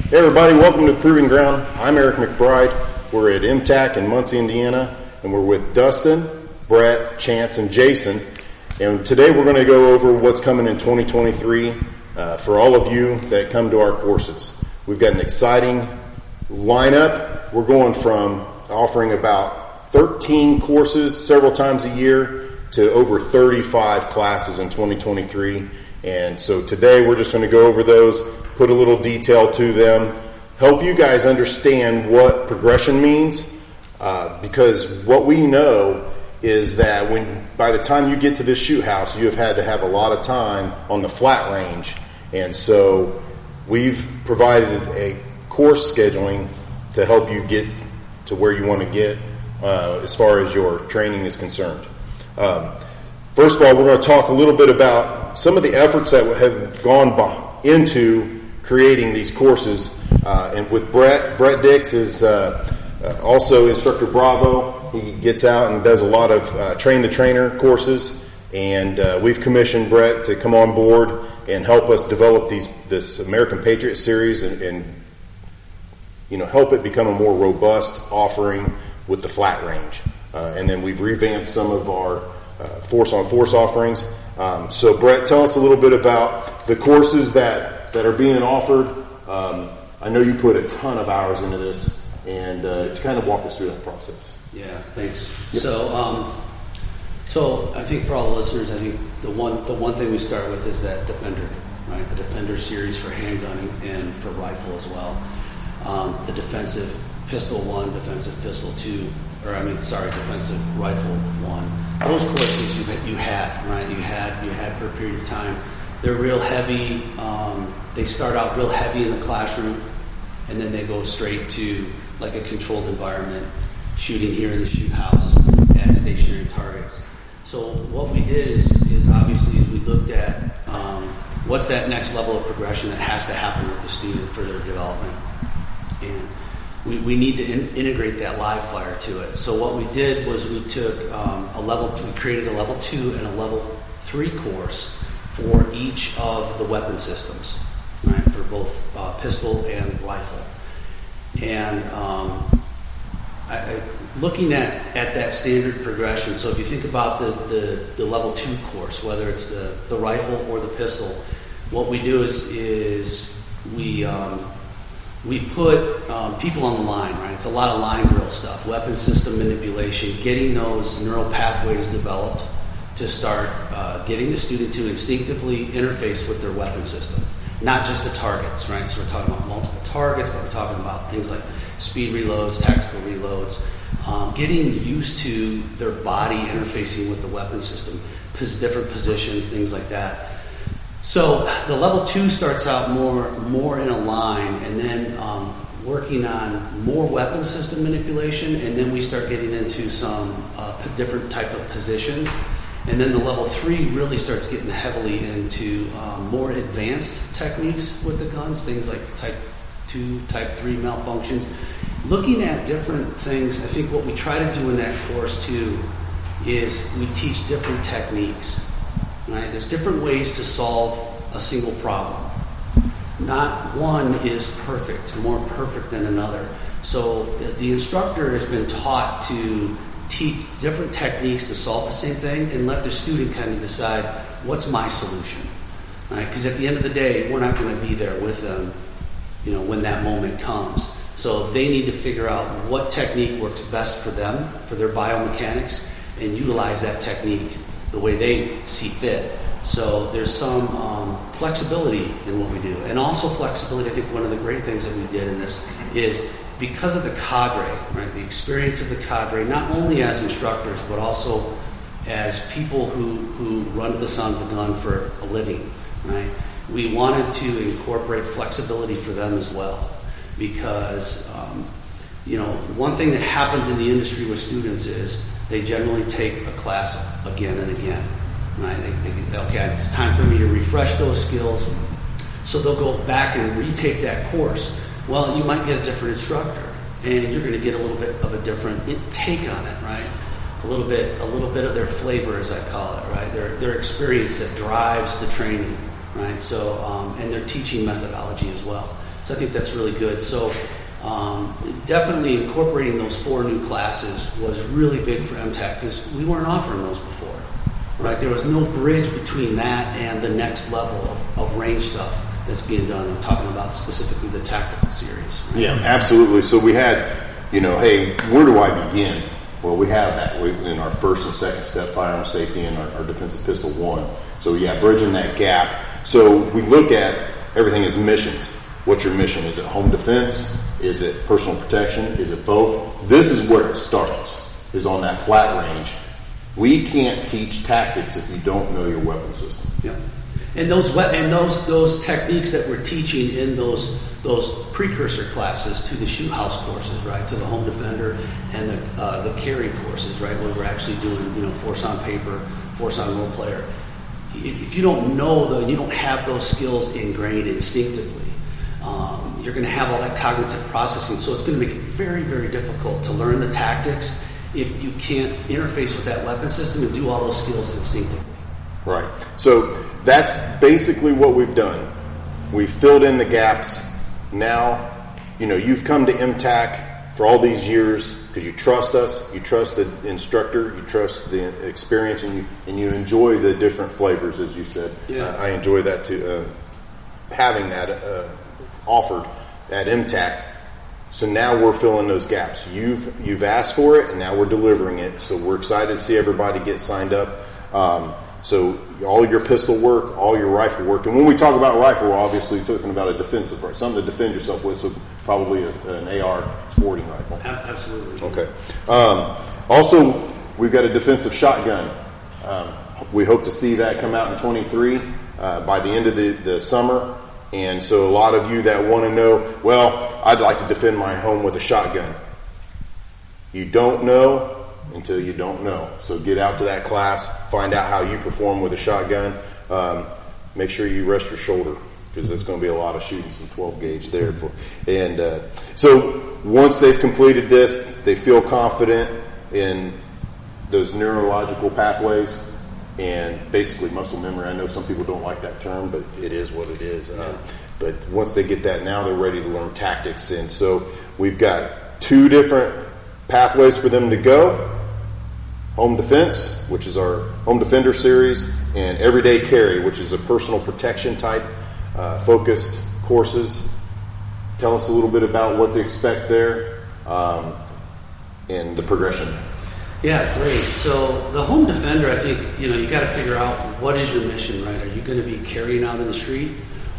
Hey everybody, welcome to the Proving Ground. I'm Eric McBride. We're at MTAC in Muncie, Indiana, and we're with Dustin, Brett, Chance, and Jason. And today we're going to go over what's coming in 2023 for all of you that come to our courses. We've got an exciting lineup. We're going from offering about 13 courses several times a year to over 35 classes in 2023. And so today we're just going to go over those, put a little detail to them, help you guys understand what progression means, because what we know is that by the time you get to this shoot house, you have had to have a lot of time on the flat range. And so we've provided a course scheduling to help you get to where you want to get as far as your training is concerned. First of all, we're going to talk a little bit about some of the efforts that have gone into creating these courses. And with Brett Dix is also Instructor Bravo. He gets out and does a lot of Train the Trainer courses. And we've commissioned Brett to come on board and help us develop this American Patriot series and help it become a more robust offering with the flat range. And then we've revamped some of our force-on-force offerings. So Brett, tell us a little bit about the courses that are being offered. I know you put a ton of hours into this, and to kind of walk us through that process. Yeah, thanks. Yep. So I think for all the listeners, I think the one thing we start with is that Defender, right? The Defender series for handgunning and for rifle as well. The defensive pistol 1, defensive pistol 2, defensive rifle 1. Those courses you had, right? You had for a period of time. They're real heavy. They start out real heavy in the classroom, and then they go straight to like a controlled environment, shooting here in the shoot house at stationary targets. So what we did is obviously we looked at what's that next level of progression that has to happen with the student for their development, and we need to integrate that live fire to it. So what we did was we took we created a level 2 and a level 3 course for each of the weapon systems, right? For both pistol and rifle. And looking at that standard progression, so if you think about the level 2 course, whether it's the rifle or the pistol, what we do is we put people on the line, right? It's a lot of line drill stuff, weapon system manipulation, getting those neural pathways developed to start getting the student to instinctively interface with their weapon system, not just the targets, right? So we're talking about multiple targets, but we're talking about things like speed reloads, tactical reloads, getting used to their body interfacing with the weapon system, different positions, things like that. So the level 2 starts out more in a line, and then working on more weapon system manipulation, and then we start getting into some different type of positions. And then the level 3 really starts getting heavily into more advanced techniques with the guns, things like type 2, type 3 malfunctions. Looking at different things, I think what we try to do in that course too is we teach different techniques. Right? There's different ways to solve a single problem. Not one is perfect, more perfect than another. So the instructor has been taught to teach different techniques to solve the same thing and let the student kind of decide what's my solution. Right? Because at the end of the day, we're not going to be there with them, when that moment comes. So they need to figure out what technique works best for them, for their biomechanics, and utilize that technique the way they see fit. So there's some flexibility in what we do. And also flexibility, I think one of the great things that we did in this is because of the cadre, right? The experience of the cadre, not only as instructors, but also as people who run the son of the gun for a living, right? We wanted to incorporate flexibility for them as well. Because, one thing that happens in the industry with students is they generally take a class again and again. Right? They think, okay, it's time for me to refresh those skills. So they'll go back and retake that course. Well, you might get a different instructor, and you're going to get a little bit of a different take on it, right? A little bit of their flavor, as I call it, right? Their experience that drives the training, right? So, and their teaching methodology as well. So I think that's really good. So definitely incorporating those 4 new classes was really big for MTAC because we weren't offering those before. Right? There was no bridge between that and the next level of range stuff that's being done. I'm talking about specifically the tactical series. Right? Yeah, absolutely. So we had, hey, where do I begin? Well, we have that in our first and second step, firearm safety, and our defensive pistol 1. So, yeah, bridging that gap. So we look at everything as missions. What's your mission? Is it home defense? Is it personal protection? Is it both? This is where it starts, is on that flat range. We can't teach tactics if you don't know your weapon system. Yeah. And those techniques that we're teaching in those precursor classes to the shoot house courses, right, to the home defender and the carry courses, right, where we're actually doing force on paper, force on role player. If you don't know you don't have those skills ingrained instinctively, you're going to have all that cognitive processing. So it's going to make it very, very difficult to learn the tactics if you can't interface with that weapon system and do all those skills instinctively. Right. So that's basically what we've done. We've filled in the gaps. Now, you've come to MTAC for all these years because you trust us, you trust the instructor, you trust the experience, and you enjoy the different flavors, as you said. Yeah. I enjoy that too, having that offered at MTAC. So now we're filling those gaps. You've asked for it, and now we're delivering it. So we're excited to see everybody get signed up. So all your pistol work, all your rifle work, and when we talk about rifle, we're obviously talking about a defensive, something to defend yourself with. So probably an AR sporting rifle. Absolutely. Okay. Also, we've got a defensive shotgun. We hope to see that come out in 23 by the end of the summer. And so a lot of you that want to know, well, I'd like to defend my home with a shotgun. You don't know until you don't know. So get out to that class, find out how you perform with a shotgun. Make sure you rest your shoulder because there's going to be a lot of shooting some 12 gauge there. And so once they've completed this, they feel confident in those neurological pathways and basically muscle memory. I know some people don't like that term, but it is what it is. But once they get that, now they're ready to learn tactics. And so we've got 2 different pathways for them to go. Home defense, which is our home defender series, and everyday carry, which is a personal protection type focused courses. Tell us a little bit about what to expect there and the progression. Yeah, great. So the home defender, I think, you got to figure out what is your mission, right? Are you going to be carrying out in the street,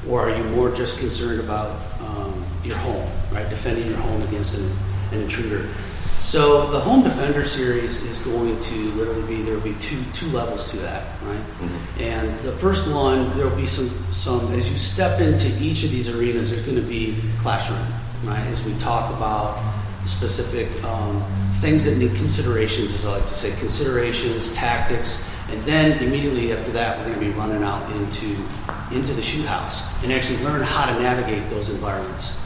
or are you more just concerned about your home, right? Defending your home against an intruder. So the home defender series is going to literally there will be two levels to that, right? Mm-hmm. And the first one, there will be some as you step into each of these arenas, there's going to be classroom, right? As we talk about specific things that need considerations, as I like to say, considerations, tactics, and then immediately after that, we're going to be running out into the shoot house and actually learn how to navigate those environments,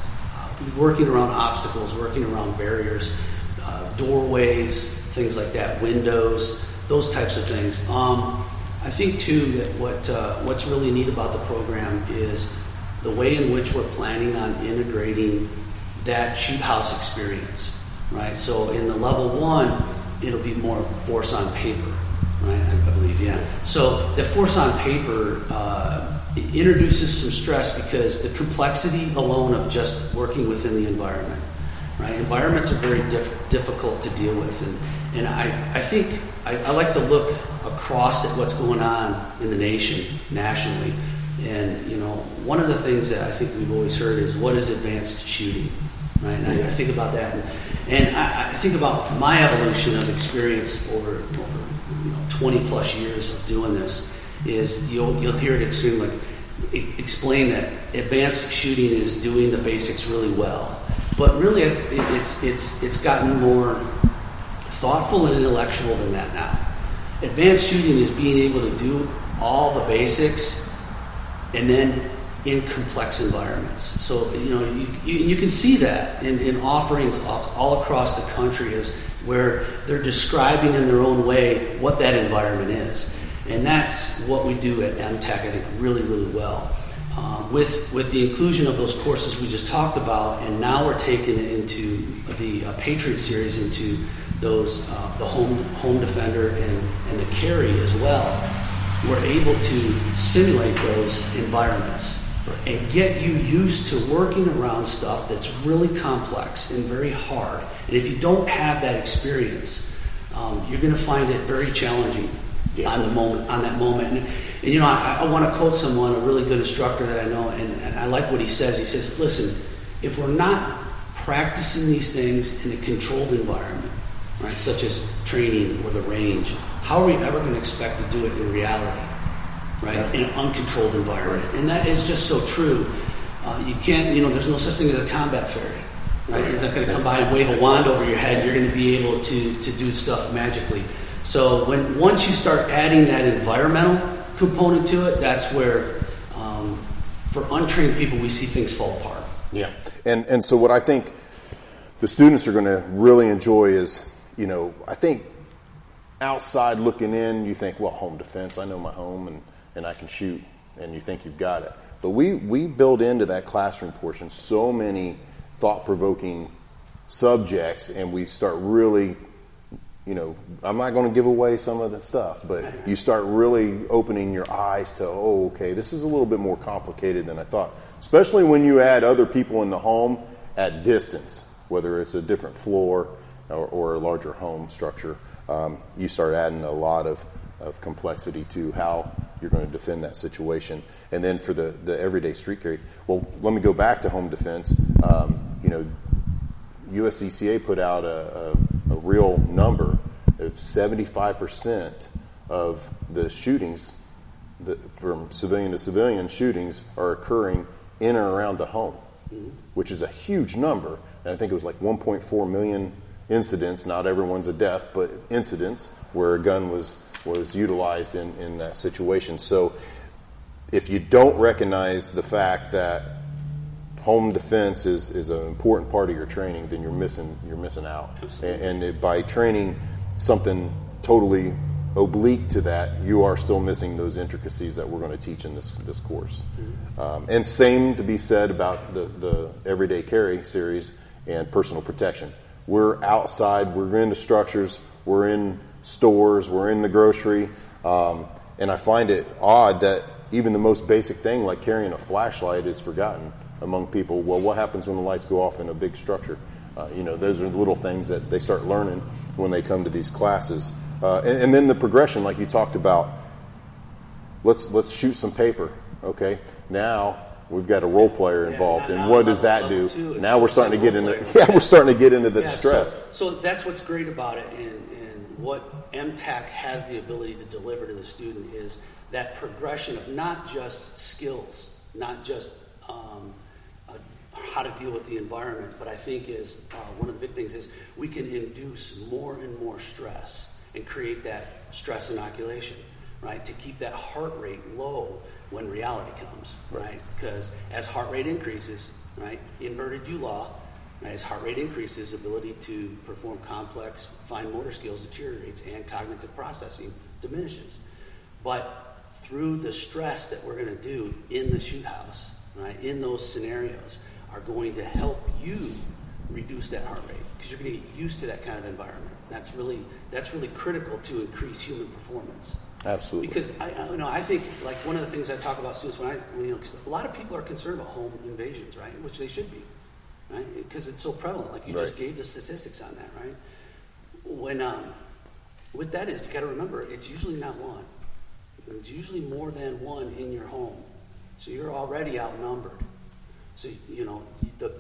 working around obstacles, working around barriers, doorways, things like that, windows, those types of things. I think too that what's really neat about the program is the way in which we're planning on integrating that shoot house experience, right? So in the level 1, it'll be more force on paper, right? I believe, yeah. So the force on paper it introduces some stress because the complexity alone of just working within the environment, right? Environments are very difficult to deal with, and I think I like to look across at what's going on in the nation nationally, and one of the things that I think we've always heard is what is advanced shooting, right? And I think about that, and I think about my evolution of experience over 20 plus years of doing this. Is you'll hear it explain that advanced shooting is doing the basics really well. But really, it's gotten more thoughtful and intellectual than that now. Advanced shooting is being able to do all the basics and then in complex environments. So, you can see that in offerings all across the country is where they're describing in their own way what that environment is. And that's what we do at MTAC, I think, really, really well. with the inclusion of those courses we just talked about, and now we're taking it into the Patriot Series, into those the home defender and the carry as well, we're able to simulate those environments and get you used to working around stuff that's really complex and very hard. And if you don't have that experience, you're going to find it very challenging on that moment. And you know, I want to quote someone, a really good instructor that I know, and I like what he says. He says, listen, if we're not practicing these things in a controlled environment, right, such as training or the range, how are we ever going to expect to do it in reality, right, in an uncontrolled environment? And that is just so true. You can't, you know, there's no such thing as a combat fairy, right? He's not going to come by and wave a wand over your head. You're going to be able to do stuff magically. So once you start adding that environmental component to it, that's where, for untrained people, we see things fall apart. Yeah, and so what I think the students are going to really enjoy is, you know, I think outside looking in, you think, well, home defense, I know my home and I can shoot, and you think you've got it. But we build into that classroom portion so many thought-provoking subjects, and we start really, you know, I'm not going to give away some of the stuff, but you start really opening your eyes to, oh, okay, this is a little bit more complicated than I thought, especially when you add other people in the home at distance, whether it's a different floor or a larger home structure. You start adding a lot of complexity to how you're going to defend that situation. And then for the everyday street carry, well, let me go back to home defense. You know, USCCA put out a real number of 75% of the shootings from civilian to civilian shootings are occurring in or around the home, which is a huge number. And I think it was like 1.4 million incidents, not everyone's a death, but incidents where a gun was utilized in that situation. So if you don't recognize the fact that home defense is an important part of your training, then you're missing out. And by training something totally oblique to that, you are still missing those intricacies that we're going to teach in this course. And same to be said about the Everyday Carry series and personal protection. We're outside, we're in the structures, we're in stores, we're in the grocery, and I find it odd that even the most basic thing like carrying a flashlight is forgotten among people. Well, what happens when the lights go off in a big structure? You know, those are the little things that they start learning when they come to these classes. And then the progression, like you talked about, let's shoot some paper, okay? Now we've got a role player involved, and what does that do? Now we're starting to get into the stress. So that's what's great about it, and what MTAC has the ability to deliver to the student is that progression of not just skills, not just how to deal with the environment, but I think is one of the big things is we can induce more and more stress and create that stress inoculation, right? To keep that heart rate low when reality comes, right? Because as heart rate increases, right, inverted U law, right, as heart rate increases, ability to perform complex fine motor skills deteriorates and cognitive processing diminishes. But through the stress that we're going to do in the shoot house, right, in those scenarios, are going to help you reduce that heart rate because you're going to get used to that kind of environment. That's really critical to increase human performance. Absolutely. Because I think like one of the things I talk about students because a lot of people are concerned about home invasions, right? Which they should be, right? Because it's so prevalent. Like you just gave the statistics on that, right? When with that is you got to remember it's usually not one. It's usually more than one in your home, so you're already outnumbered. So, you know,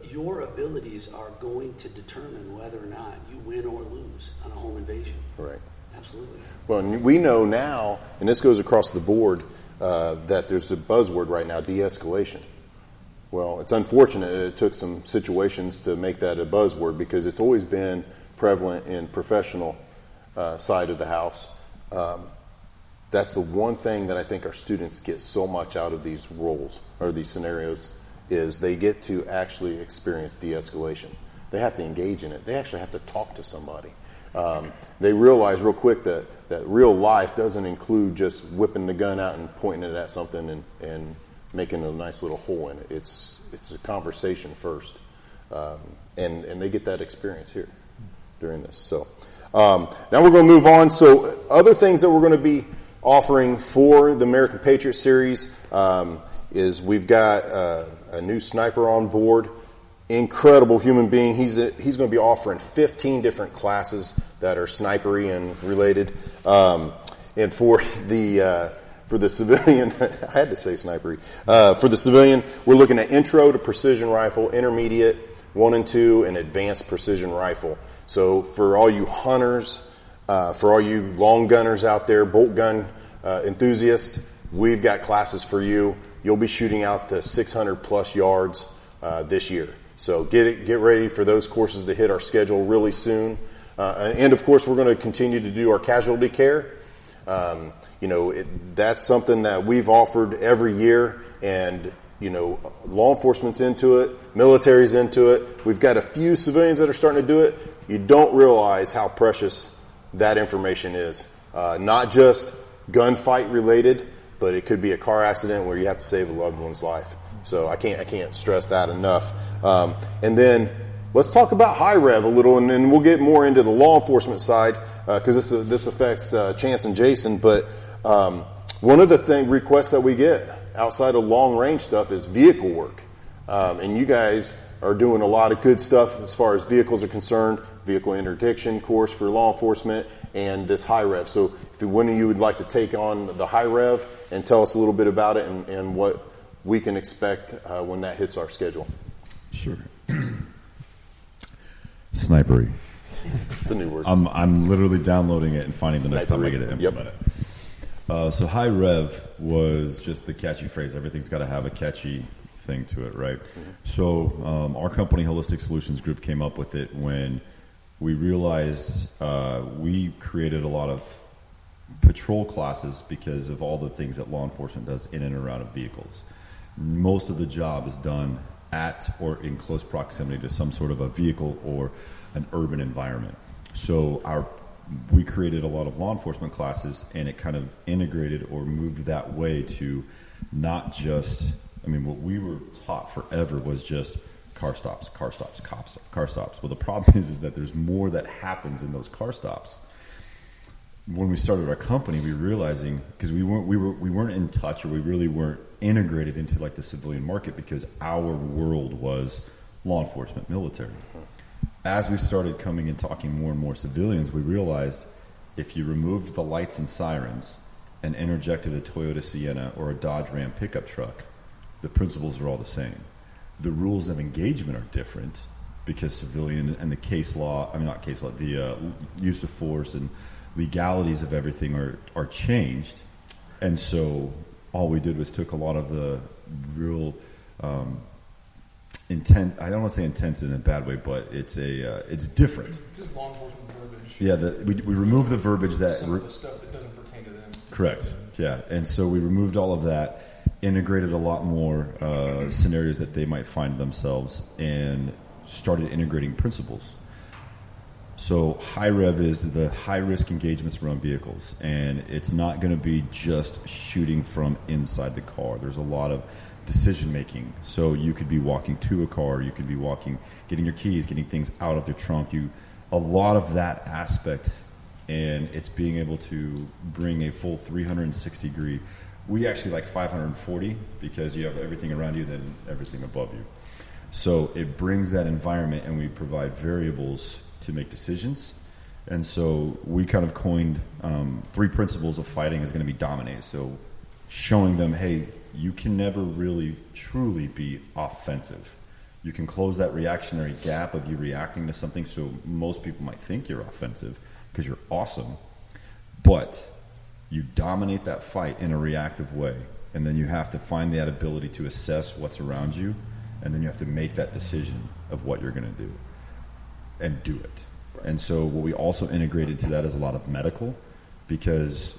your abilities are going to determine whether or not you win or lose on a home invasion. Right. Absolutely. Well, and we know now, and this goes across the board, that there's a buzzword right now, de-escalation. Well, it's unfortunate it took some situations to make that a buzzword because it's always been prevalent in professional side of the house. That's the one thing that I think our students get so much out of these roles or these scenarios is they get to actually experience de-escalation. They have to engage in it. They actually have to talk to somebody. They realize real quick that real life doesn't include just whipping the gun out and pointing it at something and making a nice little hole in it. It's a conversation first, and they get that experience here during this. So now we're going to move on. So other things that we're going to be offering for the American Patriot Series is we've got a new sniper on board. Incredible human being. He's going to be offering 15 different classes that are snipery and related. And for the civilian, I had to say snipery. For the civilian, we're looking at intro to precision rifle, intermediate, 1 and 2, and advanced precision rifle. So for all you hunters, for all you long gunners out there, bolt gun enthusiasts, we've got classes for you. You'll be shooting out to 600 plus yards this year. So get ready for those courses to hit our schedule really soon. And of course, we're going to continue to do our casualty care. That's something that we've offered every year, and law enforcement's into it, military's into it. We've got a few civilians that are starting to do it. You don't realize how precious that information is. Not just gunfight related, but it could be a car accident where you have to save a loved one's life. So I can't stress that enough. And then let's talk about high rev a little, and then we'll get more into the law enforcement side because this affects Chance and Jason. But one of the requests that we get outside of long range stuff is vehicle work, and you guys are doing a lot of good stuff as far as vehicles are concerned. Vehicle interdiction course for law enforcement and this high rev. So if one of you would like to take on the high rev and tell us a little bit about it and what we can expect when that hits our schedule. Sure. Snipery. It's a new word. I'm literally downloading it and finding the next time I get to implement it. So high rev was just the catchy phrase. Everything's got to have a catchy thing to it, right? Mm-hmm. So our company, Holistic Solutions Group, came up with it when we realized we created a lot of patrol classes because of all the things that law enforcement does in and around of vehicles. Most of the job is done at or in close proximity to some sort of a vehicle or an urban environment. So we created a lot of law enforcement classes, and it kind of integrated or moved that way to not just, what we were taught forever was just car stops, car stops, car stops. Well, the problem is that there's more that happens in those car stops. When we started our company, we were realizing, because we weren't in touch, or we really weren't integrated into like the civilian market, because our world was law enforcement, military. As we started coming and talking more and more civilians, we realized if you removed the lights and sirens and interjected a Toyota Sienna or a Dodge Ram pickup truck, the principles are all the same. The rules of engagement are different because civilian and the the use of force and legalities of everything are changed. And so all we did was took a lot of the real intent. I don't want to say intense in a bad way, but it's different. Just law enforcement verbiage. Yeah, we removed the verbiage that some of the stuff that doesn't pertain to them. Correct. Yeah, and so we removed all of that, integrated a lot more scenarios that they might find themselves, and started integrating principles. So high rev is the high risk engagements around vehicles, and it's not going to be just shooting from inside the car. There's a lot of decision making. So you could be walking to a car, you could be getting your keys, getting things out of your trunk. A lot of that aspect, and it's being able to bring a full 360 degree. We actually like 540 because you have everything around you, then everything above you. So it brings that environment, and we provide variables to make decisions. And so we kind of coined 3 principles of fighting is going to be dominate. So showing them, hey, you can never really truly be offensive. You can close that reactionary gap of you reacting to something. So most people might think you're offensive because you're awesome, but you dominate that fight in a reactive way. And then you have to find that ability to assess what's around you, and then you have to make that decision of what you're going to do and do it. Right. And so what we also integrated to that is a lot of medical, because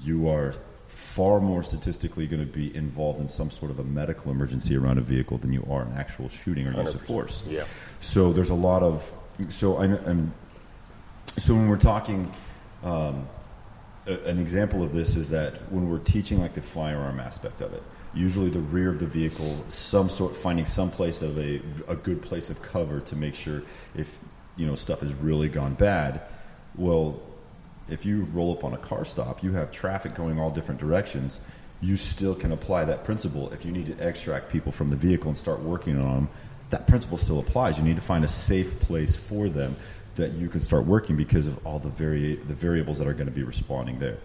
you are far more statistically going to be involved in some sort of a medical emergency around a vehicle than you are in actual shooting or use of force. Yeah. So there's a lot of so when we're talking An example of this is that when we're teaching like the firearm aspect of it, usually the rear of the vehicle, finding some place of a good place of cover to make sure if stuff has really gone bad. Well, if you roll up on a car stop, you have traffic going all different directions. You still can apply that principle. If you need to extract people from the vehicle and start working on them, that principle still applies. You need to find a safe place for them that you can start working because of all the variables that are going to be responding there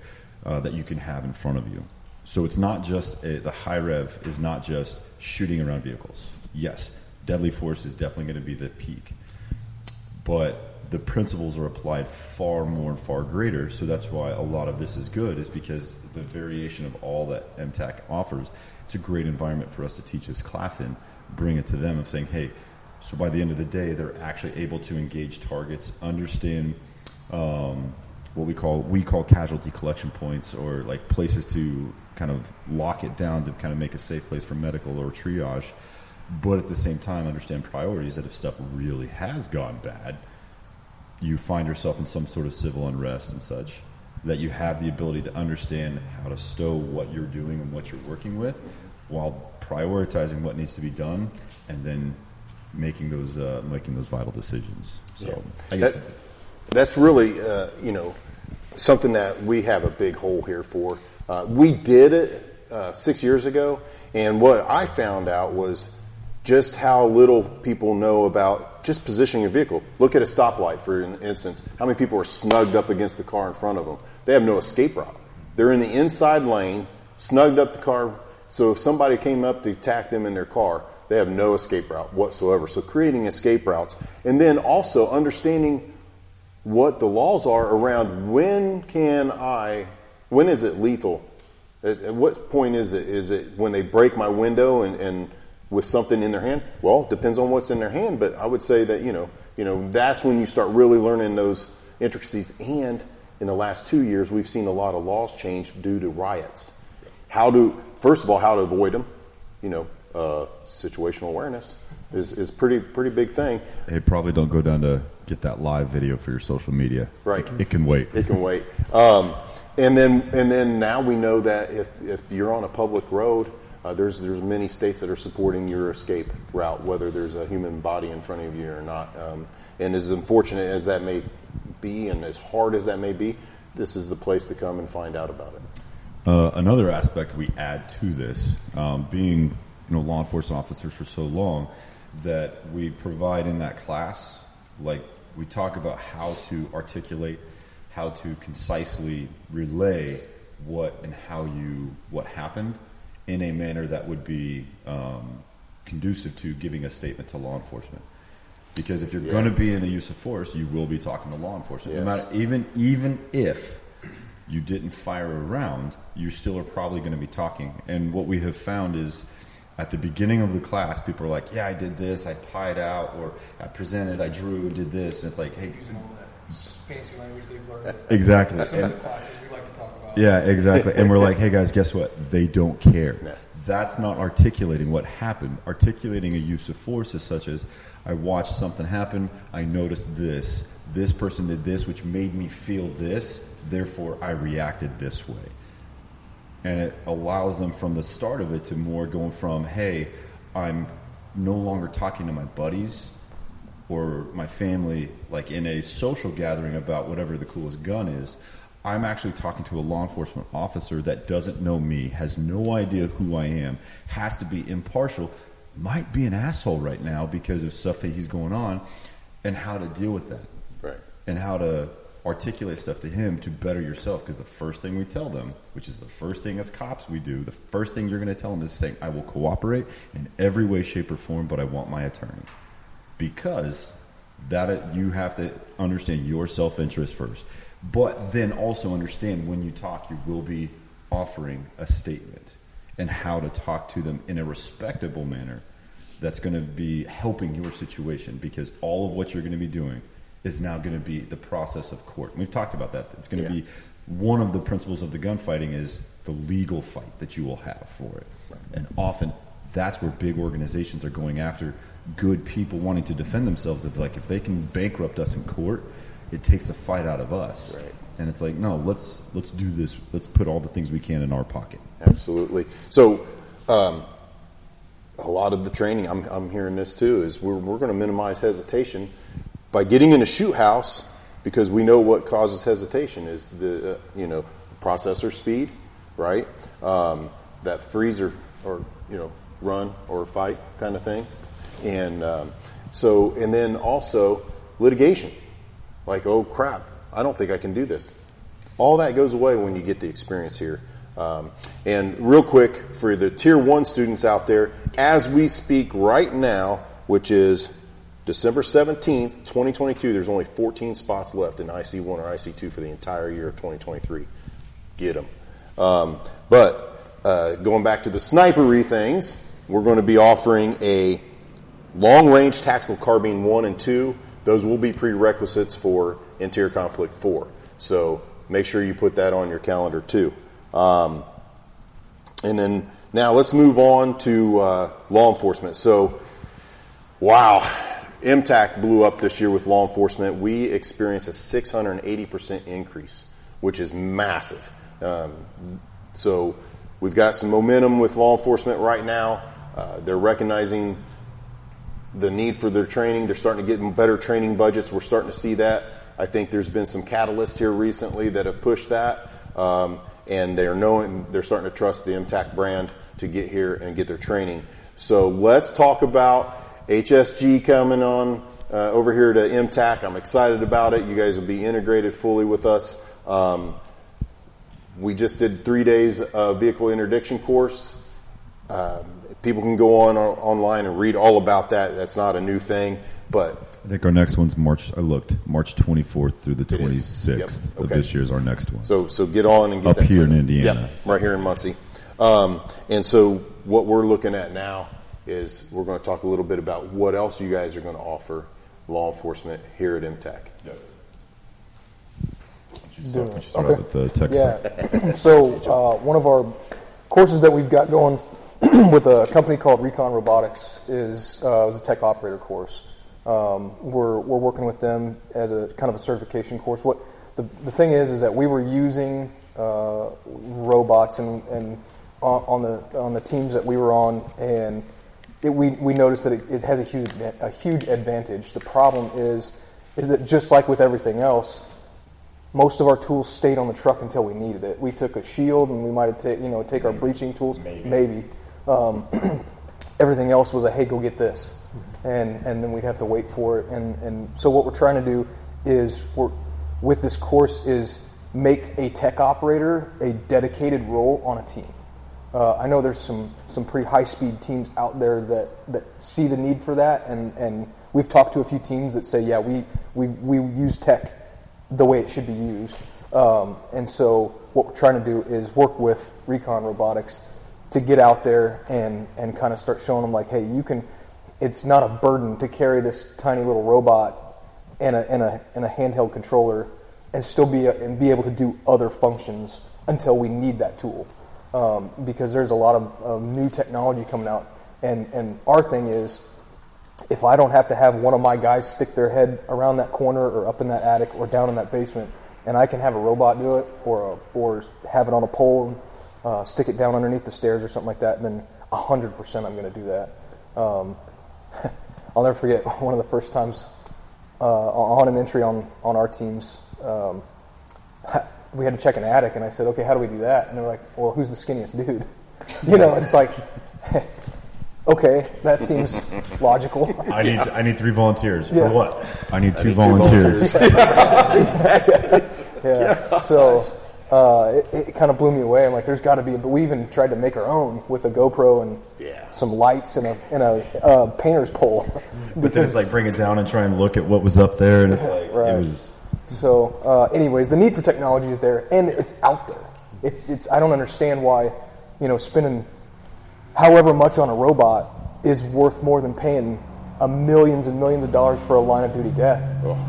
that you can have in front of you. So it's not just the high rev is not just shooting around vehicles. Yes, deadly force is definitely going to be the peak, but the principles are applied far more and far greater. So that's why a lot of this is good, is because the variation of all that MTAC offers, it's a great environment for us to teach this class in, bring it to them of saying, hey, so by the end of the day, they're actually able to engage targets, understand what we call casualty collection points, or like places to kind of lock it down to kind of make a safe place for medical or triage, but at the same time understand priorities that if stuff really has gone bad, you find yourself in some sort of civil unrest and such, that you have the ability to understand how to stow what you're doing and what you're working with while prioritizing what needs to be done and then making those vital decisions. So I guess that's really something that we have a big hole here for. We did it 6 years ago, and what I found out was just how little people know about just positioning your vehicle. Look at a stoplight, for instance. How many people are snugged up against the car in front of them? They have no escape route. They're in the inside lane, snugged up the car, so if somebody came up to attack them in their car, they have no escape route whatsoever. So creating escape routes, and then also understanding what the laws are around when is it lethal? At what point is it? Is it when they break my window and with something in their hand? Well, it depends on what's in their hand, but I would say that that's when you start really learning those intricacies. And in the last 2 years, we've seen a lot of laws change due to riots. First of all, how to avoid them. Situational awareness is pretty big thing. Hey, probably don't go down to get that live video for your social media. Right. It can wait. It can wait. And then now we know that if you're on a public road, there's many states that are supporting your escape route, whether there's a human body in front of you or not. And as unfortunate as that may be, and as hard as that may be, this is the place to come and find out about it. Another aspect we add to this, being law enforcement officers for so long, that we provide in that class, like we talk about how to articulate, how to concisely relay what happened in a manner that would be conducive to giving a statement to law enforcement. Because if you're going to be in a use of force, you will be talking to law enforcement. Yes. No matter, even if you didn't fire a round, you still are probably going to be talking. And what we have found is at the beginning of the class, people are like, yeah, I did this, I pied out, or I presented, I drew, did this. And it's like, hey. Using all that fancy language they've learned. Exactly. Some of the classes we like to talk about. Yeah, exactly. And we're like, hey, guys, guess what? They don't care. No. That's not articulating what happened. Articulating a use of force is such as, I watched something happen, I noticed this person did this, which made me feel this, therefore I reacted this way. And it allows them from the start of it to more going from, hey, I'm no longer talking to my buddies or my family like in a social gathering about whatever the coolest gun is. I'm actually talking to a law enforcement officer that doesn't know me, has no idea who I am, has to be impartial, might be an asshole right now because of stuff that he's going on, and how to deal with that. Right. And how to articulate stuff to him to better yourself, because the first thing we tell them, which is the first thing as cops we do, the first thing you're going to tell them is saying, I will cooperate in every way, shape, or form, but I want my attorney. Because that you have to understand your self-interest first. But then also understand when you talk, you will be offering a statement and how to talk to them in a respectable manner that's going to be helping your situation, because all of what you're going to be doing is now going to be the process of court. And we've talked about that. It's going to be one of the principles of the gunfighting is the legal fight that you will have for it. Right. And often that's where big organizations are going after good people wanting to defend themselves. If they can bankrupt us in court, it takes the fight out of us. Right. And it's like, no, let's do this. Let's put all the things we can in our pocket. Absolutely. So, a lot of the training, I'm hearing this too, is we're going to minimize hesitation by getting in a shoot house, because we know what causes hesitation is the processor speed, right? That freeze or run or fight kind of thing, and and then also litigation, like, oh crap, I don't think I can do this. All that goes away when you get the experience here. And real quick, for the Tier 1 students out there, as we speak right now, which is December 17th, 2022, there's only 14 spots left in IC1 or IC2 for the entire year of 2023. Get them. But going back to the snipery things, we're going to be offering a long-range tactical carbine 1 and 2. Those will be prerequisites for Interior Conflict 4. So make sure you put that on your calendar too. And then now let's move on to law enforcement. So, wow, MTAC blew up this year with law enforcement. We experienced a 680% increase, which is massive. So we've got some momentum with law enforcement right now. They're recognizing the need for their training. They're starting to get better training budgets. We're starting to see that. I think there's been some catalysts here recently that have pushed that. And they're starting to trust the MTAC brand to get here and get their training. So let's talk about HSG coming on over here to MTAC. I'm excited about it. You guys will be integrated fully with us. We just did 3 days of vehicle interdiction course. People can go online and read all about that. That's not a new thing, but I think our next one's March 24th through the 26th of this year's our next one. So get on and get up that here in Indiana. Yep, right here in Muncie. And so what we're looking at now is we're going to talk a little bit about what else you guys are going to offer law enforcement here at MTAC. Yep. Start with the tech stuff. So one of our courses that we've got going with a company called Recon Robotics is a tech operator course. We're working with them as a kind of a certification course. What the thing is that we were using robots and on the teams that we were on, and we noticed that it has a huge advantage. The problem is that just like with everything else, most of our tools stayed on the truck until we needed it. We took a shield and we might have take our breaching tools, maybe. Everything else was a hey, go get this. And then we'd have to wait for it. And so what we're trying to do is, with this course, is make a tech operator a dedicated role on a team. I know there's some pretty high-speed teams out there that see the need for that, and we've talked to a few teams that say, yeah, we use tech the way it should be used. And so what we're trying to do is work with Recon Robotics to get out there and kind of start showing them, like, hey, you can. It's not a burden to carry this tiny little robot and a handheld controller and still be able to do other functions until we need that tool, because there's a lot of new technology coming out, and our thing is, if I don't have to have one of my guys stick their head around that corner or up in that attic or down in that basement, and I can have a robot do it or have it on a pole and stick it down underneath the stairs or something like that, then 100% I'm going to do that. I'll never forget one of the first times on an entry on our teams. We had to check an attic, and I said, okay, how do we do that? And they're like, well, who's the skinniest dude? It's like, okay, that seems logical. I need 3 volunteers. Yeah. For what? I need 2 volunteers. Exactly. Yeah. So it kind of blew me away. I'm like, there's got to be. But we even tried to make our own with a GoPro and some lights and a painter's pole. But then it's like bring it down and try and look at what was up there, and it's like right. It was. So, anyways, the need for technology is there, and it's out there. It's I don't understand why, spending however much on a robot is worth more than paying millions and millions of dollars for a line of duty death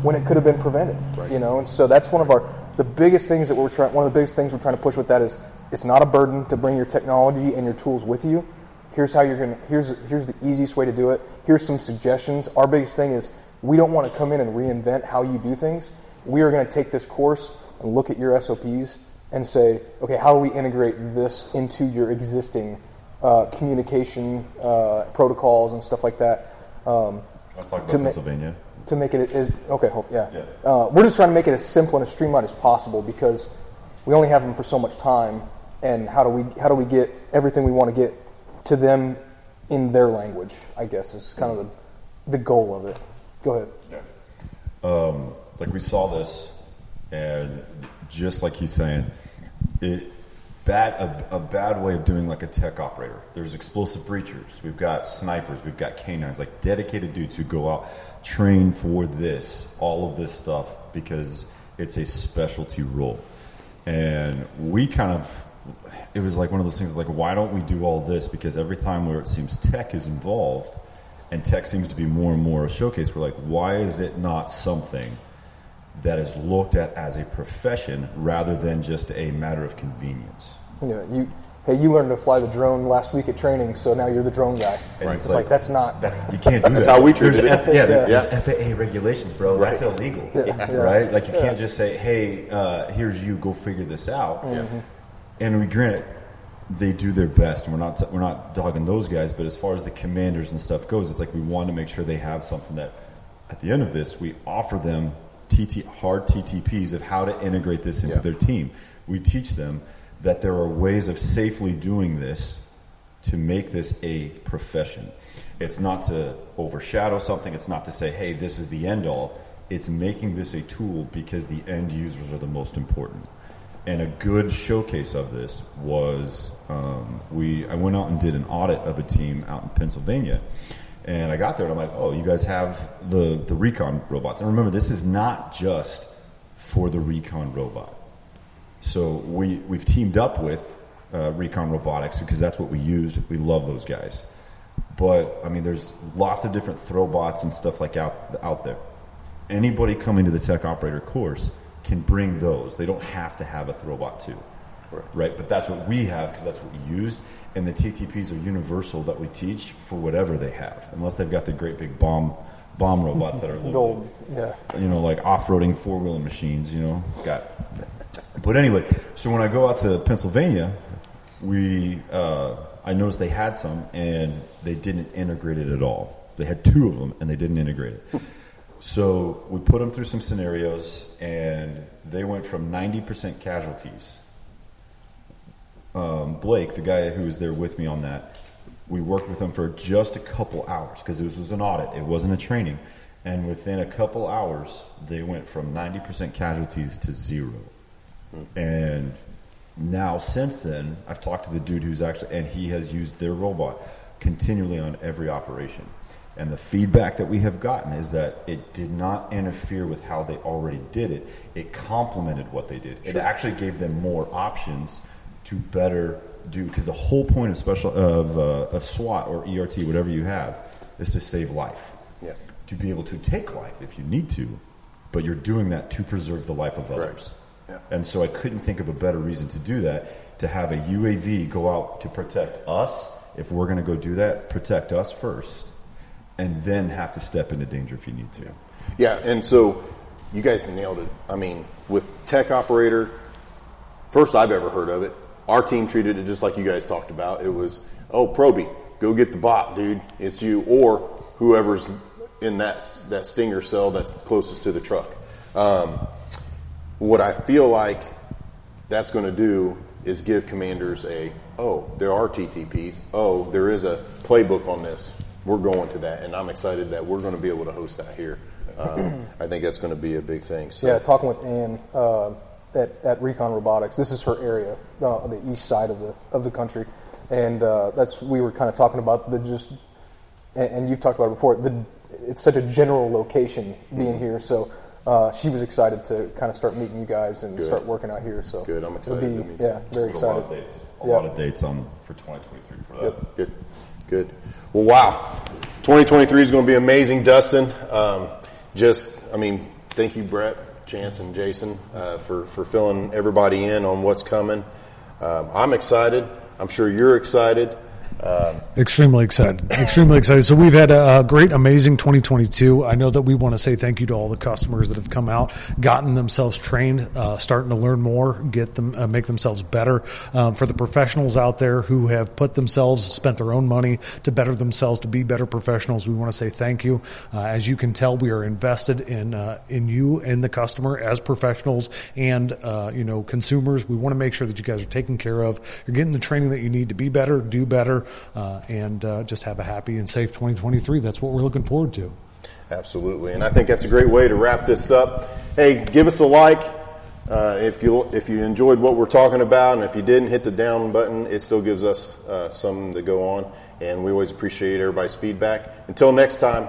when it could have been prevented. Right. And so that's one of the biggest things that one of the biggest things we're trying to push with that is it's not a burden to bring your technology and your tools with you. Here's how here's the easiest way to do it. Here's some suggestions. Our biggest thing is we don't want to come in and reinvent how you do things. we are going to take this course and look at your SOPs and say, okay, how do we integrate this into your existing communication protocols and stuff like that? I'll talk about Pennsylvania. To make it as we're just trying to make it as simple and as streamlined as possible because we only have them for so much time. And how do we get everything we want to get to them in their language? I guess is kind of the goal of it. Go ahead. Yeah. Like we saw this, and just like he's saying, a bad way of doing like a tech operator. There's explosive breachers. We've got snipers. We've got canines. Like dedicated dudes who go out, train for this, all of this stuff because it's a specialty role. And we it was like one of those things like, why don't we do all this? Because every time where it seems tech is involved and tech seems to be more and more a showcase, we're like, why is it not something that is looked at as a profession rather than just a matter of convenience? Yeah, you learned to fly the drone last week at training, so now you're the drone guy. Right. It's like that's you can't do that's that. how we treated it. There's FAA regulations, bro. Right. That's illegal, Yeah. right? Like you can't just say, "Hey, here's you. Go figure this out." Mm-hmm. And we grant they do their best, and we're not dogging those guys. But as far as the commanders and stuff goes, it's like we want to make sure they have something that, at the end of this, we offer them hard TTPs of how to integrate this into their team. We teach them that there are ways of safely doing this to make this a profession. It's not to overshadow something. It's not to say, hey, this is the end all. It's making this a tool because the end users are the most important. And a good showcase of this was I went out and did an audit of a team out in Pennsylvania. And I got there and I'm like, oh, you guys have the recon robots. And remember, this is not just for the recon robot. So we've teamed up with Recon Robotics because that's what we used. We love those guys. But, I mean, there's lots of different throw-bots and stuff like out there. Anybody coming to the tech operator course can bring those. They don't have to have a throw-bot too. Right? But that's what we have because that's what we used. And the TTPs are universal that we teach for whatever they have, unless they've got the great big bomb robots that are little, like off-roading four-wheeling machines, It's got... But anyway, so when I go out to Pennsylvania, I noticed they had some, and they didn't integrate it at all. They had 2 of them, and they didn't integrate it. So we put them through some scenarios, and they went from 90% casualties. Blake, the guy who was there with me on that, we worked with him for just a couple hours, because this was an audit. It wasn't a training. And within a couple hours, they went from 90% casualties to 0. And now, since then, I've talked to the dude and he has used their robot continually on every operation. And the feedback that we have gotten is that it did not interfere with how they already did it. It complemented what they did. It actually gave them more options to better do, because the whole point of SWAT or ERT, whatever you have, is to save life. Yeah. To be able to take life if you need to, but you're doing that to preserve the life of others. Yeah. And so I couldn't think of a better reason to do that, to have a UAV go out to protect us. If we're going to go do that, protect us first, and then have to step into danger if you need to. Yeah, and so you guys nailed it. I mean, with tech operator, first I've ever heard of it. Our team treated it just like you guys talked about. It was, Proby, go get the bot, dude. It's you, or whoever's in that Stinger cell that's closest to the truck. What I feel like that's going to do is give commanders there are TTPs. There is a playbook on this. We're going to that, and I'm excited that we're going to be able to host that here. I think that's going to be a big thing. So. Yeah, talking with Ann at Recon Robotics, this is her area, on the east side of the country, and we were kind of talking about and you've talked about it before. It's such a general location being here, so. She was excited to kind of start meeting you guys and start working out here. So good, I'm excited to meet you. Yeah, very excited. A lot of dates for 2023 for that. Yep. Good. Well, wow. 2023 is going to be amazing, Dustin. Thank you, Brett, Chance, and Jason for filling everybody in on what's coming. I'm excited. I'm sure you're excited. Extremely excited. Extremely excited. So we've had a great, amazing 2022. I know that we want to say thank you to all the customers that have come out, gotten themselves trained, starting to learn more, get them, make themselves better. For the professionals out there who have put themselves, spent their own money to better themselves, to be better professionals, we want to say thank you. As you can tell, we are invested in you and the customer as professionals and, consumers. We want to make sure that you guys are taken care of. You're getting the training that you need to be better, do better, and just have a happy and safe 2023. That's what we're looking forward to. Absolutely, and I think that's a great way to wrap this up. Hey, give us a like if you enjoyed what we're talking about, and if you didn't, hit the down button. It still gives us something to go on, and we always appreciate everybody's feedback. Until next time,